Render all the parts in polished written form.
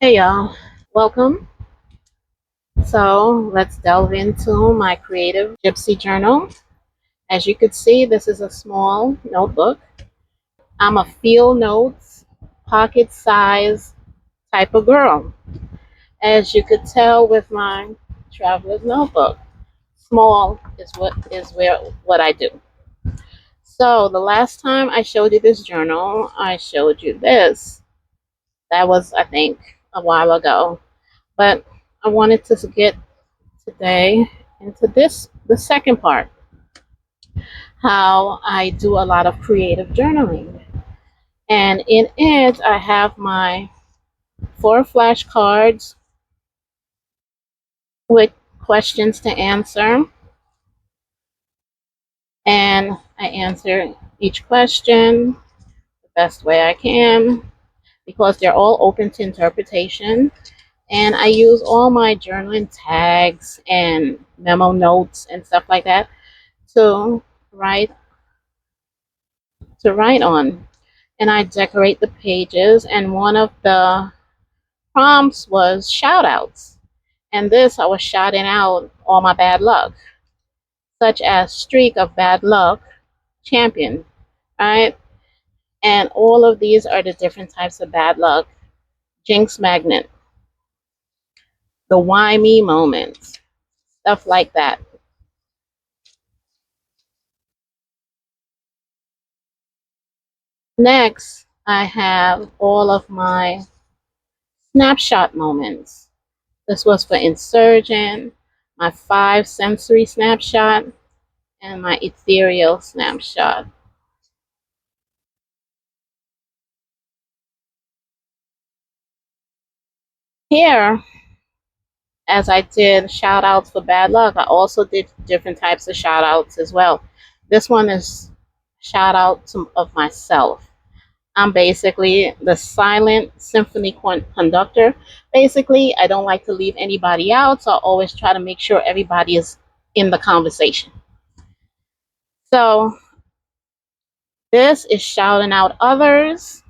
Hey y'all, welcome. So let's delve into my creative gypsy journal. As you could see, this is a small notebook. I'm a field notes, pocket size type of girl. As you could tell with my traveler's notebook, small is what I do. So the last time I showed you this journal, I showed you this. That was, I think, a while ago. But I wanted to get today into the second part, how I do a lot of creative journaling. And in it, I have my 4 flashcards with questions to answer. And I answer each question the best way I can because they're all open to interpretation. And I use all my journaling tags and memo notes and stuff like that to write write on. And I decorate the pages. And one of the prompts was shout outs. And this, I was shouting out all my bad luck, such as streak of bad luck, champion, right? And all of these are the different types of bad luck: jinx magnet, the why me moment, stuff like that. Next, I have all of my snapshot moments. This was for insurgent, my 5 sensory snapshot, and my ethereal snapshot. Here, as I did shout outs for bad luck, I also did different types of shout outs as well. This one is shout out of myself. I'm basically the silent symphony conductor. Basically, I don't like to leave anybody out, so I always try to make sure everybody is in the conversation. So this is shouting out others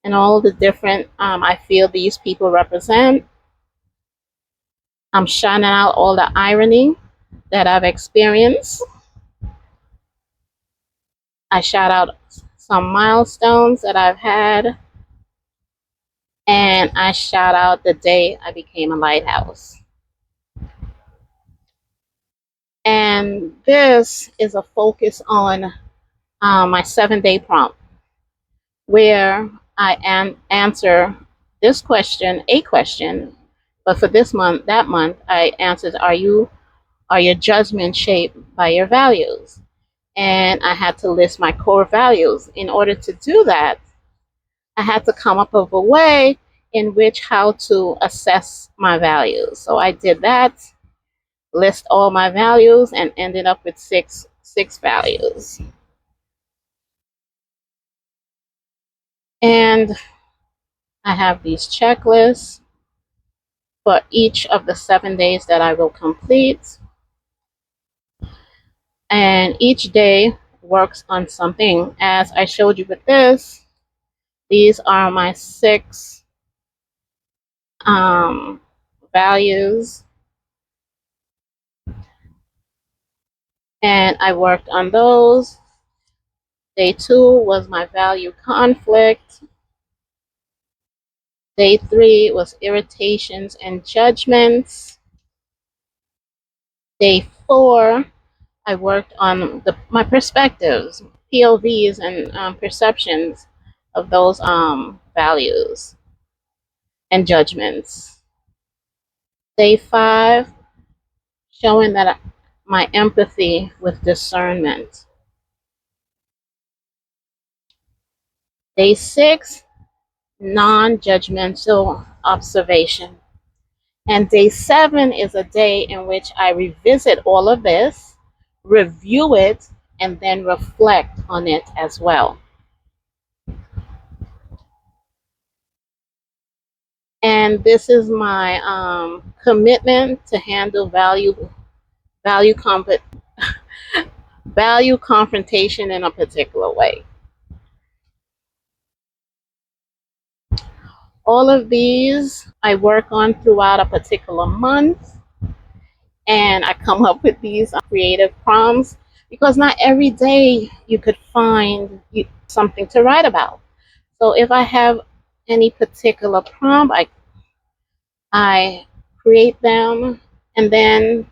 and all the different I feel these people represent. I'm shouting out all the irony that I've experienced. I shout out some milestones that I've had, and I shout out the day I became a lighthouse. And this is a focus on my 7-day prompt, where I answer this question, a question, but for this month, that month, I answered, are your judgments shaped by your values? And I had to list my core values. In order to do that, I had to come up with a way in which how to assess my values. So I did that, list all my values, and ended up with six values. And I have these checklists for each of the 7 days that I will complete. And each day works on something. As I showed you with this, these are my 6 values. And I worked on those. Day 2 was my value conflict. Day 3 was irritations and judgments. Day 4, I worked on my perspectives, POVs, and perceptions of those values and judgments. Day 5, showing that my empathy with discernment. Day 6, non-judgmental observation. And day 7 is a day in which I revisit all of this, review it, and then reflect on it as well. And this is my commitment to handle value comp- value confrontation in a particular way. All of these I work on throughout a particular month, and I come up with these creative prompts because not every day you could find something to write about. So if I have any particular prompt, I create them, and then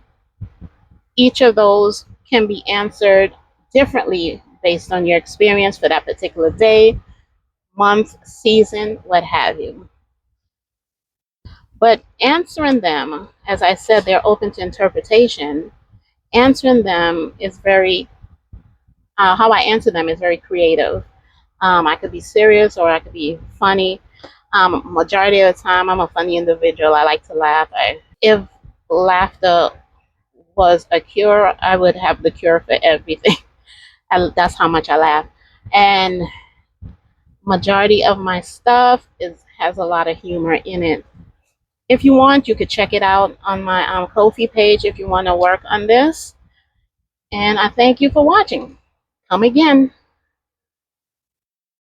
each of those can be answered differently based on your experience for that particular day, month, season, what have you. But answering them, as I said, they're open to interpretation. Answering them is how I answer them is very creative. I could be serious or I could be funny. Majority of the time, I'm a funny individual. I like to laugh. If laughter was a cure, I would have the cure for everything. That's how much I laugh. And majority of my stuff has a lot of humor in it. If you want, you could check it out on my Ko-fi page if you want to work on this. And I thank you for watching. Come again.